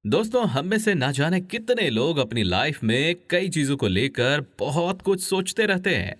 दोस्तों, हम में से ना जाने कितने लोग अपनी लाइफ में कई चीजों को लेकर बहुत कुछ सोचते रहते हैं।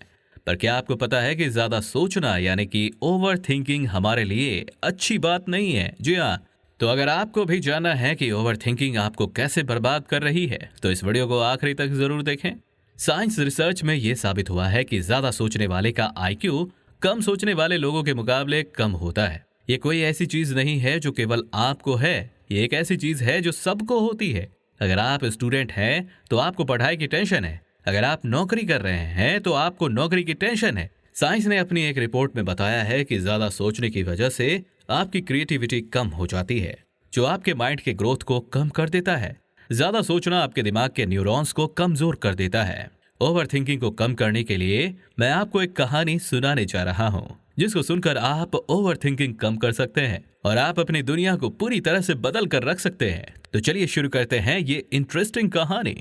पर क्या आपको पता है कि ज्यादा सोचना यानी कि ओवर थिंकिंग हमारे लिए अच्छी बात नहीं है? जी हाँ। तो अगर आपको भी जानना है कि ओवर थिंकिंग आपको कैसे बर्बाद कर रही है, तो इस वीडियो को आखिरी तक जरूर देखें। साइंस रिसर्च में यह साबित हुआ है कि ज्यादा सोचने वाले का आईक्यू कम सोचने वाले लोगों के मुकाबले कम होता है। ये कोई ऐसी चीज नहीं है जो केवल आपको है, ये एक ऐसी चीज है जो सबको होती है। अगर आप स्टूडेंट हैं तो आपको पढ़ाई की टेंशन है। अगर आप नौकरी कर रहे हैं तो आपको नौकरी की टेंशन है। साइंस ने अपनी एक रिपोर्ट में बताया है कि ज्यादा सोचने की वजह से आपकी क्रिएटिविटी कम हो जाती है, जो आपके माइंड के ग्रोथ को कम कर देता है। ज्यादा सोचना आपके दिमाग के न्यूरॉन्स को कमजोर कर देता है। ओवर थिंकिंग को कम करने के लिए मैं आपको एक कहानी सुनाने जा रहा हूँ, जिसको सुनकर आप ओवर थिंकिंग कम कर सकते हैं और आप अपनी दुनिया को पूरी तरह से बदल कर रख सकते हैं। तो चलिए शुरू करते हैं ये इंटरेस्टिंग कहानी।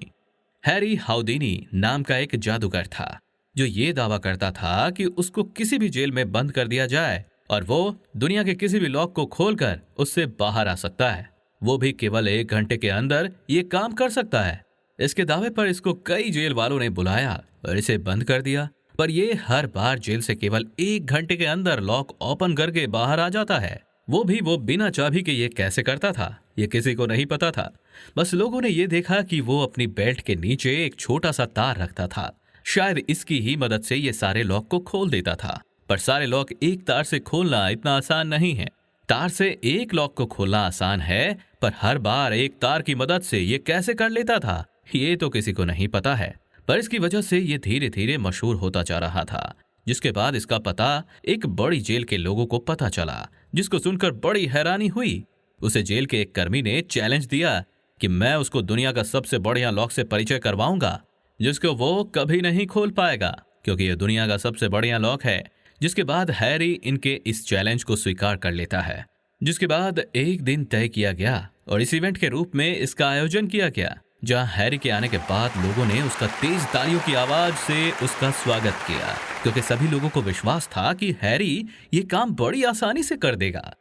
हैरी हाउडिनी नाम का एक जादूगर था, जो ये दावा करता था कि उसको किसी भी जेल में बंद कर दिया जाए और वो दुनिया के किसी भी लॉक को खोलकर उससे बाहर आ सकता है। वो भी केवल 1 घंटे के अंदर ये काम कर सकता है। इसके दावे पर इसको कई जेल वालों ने बुलाया और इसे बंद कर दिया, पर ये हर बार जेल से केवल 1 घंटे के अंदर लॉक ओपन करके बाहर आ जाता है। वो बिना चाबी के ये कैसे करता था, ये किसी को नहीं पता था। बस लोगों ने ये देखा कि वो अपनी बेल्ट के नीचे एक छोटा सा तार रखता था। शायद इसकी ही मदद से ये सारे लॉक को खोल देता था। पर सारे लॉक एक तार से खोलना इतना आसान नहीं है। तार से एक लॉक को खोलना आसान है, पर हर बार एक तार की मदद से ये कैसे कर लेता था, ये तो किसी को नहीं पता है। पर इसकी वजह से ये धीरे धीरे मशहूर होता जा रहा था, जिसके बाद इसका पता एक बड़ी जेल के लोगों को पता चला, जिसको सुनकर बड़ी हैरानी हुई। उसे जेल के एक कर्मी ने चैलेंज दिया कि मैं उसको दुनिया का सबसे बढ़िया लॉक से परिचय करवाऊंगा, जिसको वो कभी नहीं खोल पाएगा, क्योंकि ये दुनिया का सबसे बढ़िया लॉक है। जिसके बाद हैरी इनके इस चैलेंज को स्वीकार कर लेता है। जिसके बाद एक दिन तय किया गया और इस इवेंट के रूप में इसका आयोजन किया गया, जहां हैरी के आने के बाद लोगों ने उसका तेज तालियों की आवाज से उसका स्वागत किया, क्योंकि सभी लोगों को विश्वास था कि हैरी ये काम बड़ी आसानी से कर देगा।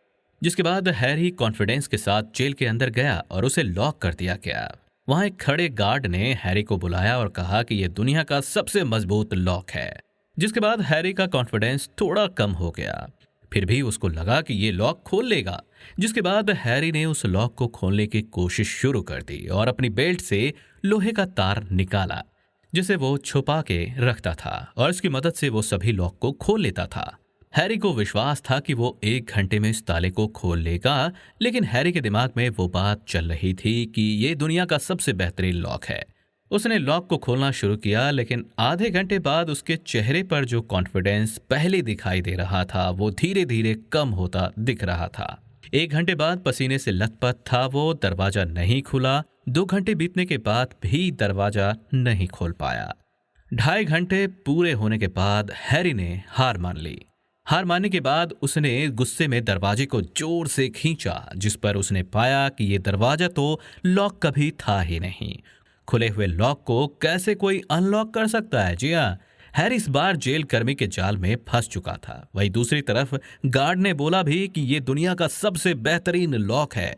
जिसके बाद हैरी कॉन्फिडेंस के साथ जेल के अंदर गया और उसे लॉक कर दिया गया। वहां एक खड़े गार्ड ने हैरी को बुलाया और कहा कि यह दुनिया का सबसे मजबूत लॉक है। जिसके बाद हैरी का कॉन्फिडेंस थोड़ा कम हो गया, फिर भी उसको लगा कि ये लॉक खोल लेगा। जिसके बाद हैरी ने उस लॉक को खोलने की कोशिश शुरू कर दी और अपनी बेल्ट से लोहे का तार निकाला, जिसे वो छुपा के रखता था, और इसकी मदद से वो सभी लॉक को खोल लेता था। हैरी को विश्वास था कि वो 1 घंटे में इस ताले को खोल लेगा, लेकिन हैरी के दिमाग में वो बात चल रही थी कि ये दुनिया का सबसे बेहतरीन लॉक है। उसने लॉक को खोलना शुरू किया, लेकिन आधे घंटे बाद उसके चेहरे पर जो कॉन्फिडेंस पहले दिखाई दे रहा था, वो धीरे धीरे कम होता दिख रहा था। 1 घंटे बाद पसीने से लथपथ था वो, दरवाजा नहीं खुला। 2 घंटे बीतने के बाद भी दरवाजा नहीं खोल पाया। 2.5 घंटे पूरे होने के बाद हैरी ने हार मान ली। हार मानने के बाद उसने गुस्से में दरवाजे को जोर से खींचा, जिस पर उसने पाया कि यह दरवाजा तो लॉक कभी था ही नहीं। खुले हुए लॉक को कैसे कोई अनलॉक कर सकता है? जी हाँ, हैरी इस बार जेल कर्मी के जाल में फंस चुका था। वहीं दूसरी तरफ गार्ड ने बोला भी कि यह दुनिया का सबसे बेहतरीन लॉक है।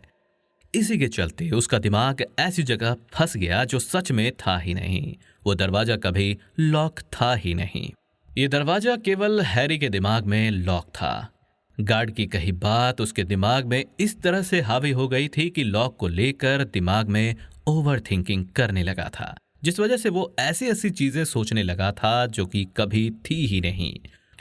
इसी के चलते उसका दिमाग ऐसी जगह फंस गया जो सच में था ही नहीं। वो दरवाजा कभी लॉक था ही नहीं। ये दरवाजा केवल हैरी के दिमाग में लॉक था। गार्ड की कही बात उसके दिमाग में इस तरह से हावी हो गई थी कि लॉक को लेकर दिमाग में ओवर थिंकिंग करने लगा था, जिस वजह से वो ऐसी ऐसी चीजें सोचने लगा था जो कि कभी थी ही नहीं,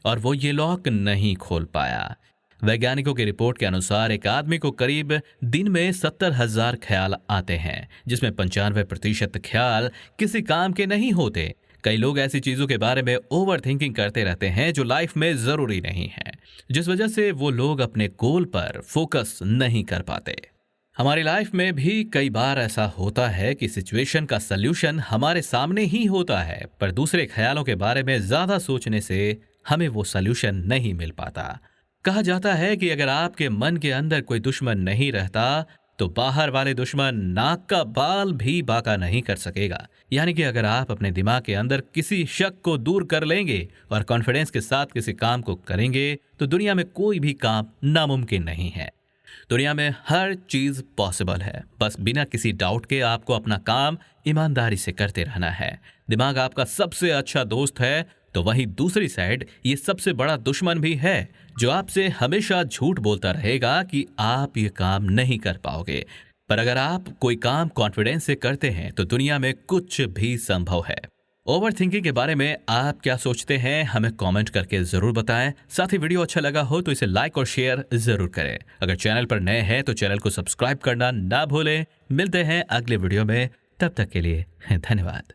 और वो ये लॉक नहीं खोल पाया। वैज्ञानिकों की रिपोर्ट के अनुसार एक आदमी को करीब दिन में 70,000 ख्याल आते हैं, जिसमें 95% ख्याल किसी काम के नहीं होते। कई लोग ऐसी चीजों के बारे में ओवर थिंकिंग करते रहते हैं जो लाइफ में जरूरी नहीं है, जिस वजह से वो लोग अपने गोल पर फोकस नहीं कर पाते। हमारी लाइफ में भी कई बार ऐसा होता है कि सिचुएशन का सल्यूशन हमारे सामने ही होता है, पर दूसरे ख्यालों के बारे में ज्यादा सोचने से हमें वो सल्यूशन नहीं मिल पाता। कहा जाता है कि अगर आपके मन के अंदर कोई दुश्मन नहीं रहता, तो बाहर वाले दुश्मन नाक का बाल भी बाका नहीं कर सकेगा। यानी कि अगर आप अपने दिमाग के अंदर किसी शक को दूर कर लेंगे और कॉन्फिडेंस के साथ किसी काम को करेंगे, तो दुनिया में कोई भी काम नामुमकिन नहीं है। दुनिया में हर चीज पॉसिबल है, बस बिना किसी डाउट के आपको अपना काम ईमानदारी से करते रहना है। दिमाग आपका सबसे अच्छा दोस्त है, तो वहीं दूसरी साइड ये सबसे बड़ा दुश्मन भी है, जो आपसे हमेशा झूठ बोलता रहेगा कि आप ये काम नहीं कर पाओगे। पर अगर आप कोई काम कॉन्फिडेंस से करते हैं तो दुनिया में कुछ भी संभव है। ओवर थिंकिंग के बारे में आप क्या सोचते हैं, हमें कमेंट करके जरूर बताएं। साथ ही वीडियो अच्छा लगा हो तो इसे लाइक और शेयर जरूर करें। अगर चैनल पर नए हैं तो चैनल को सब्सक्राइब करना ना भूलें। मिलते हैं अगले वीडियो में, तब तक के लिए धन्यवाद।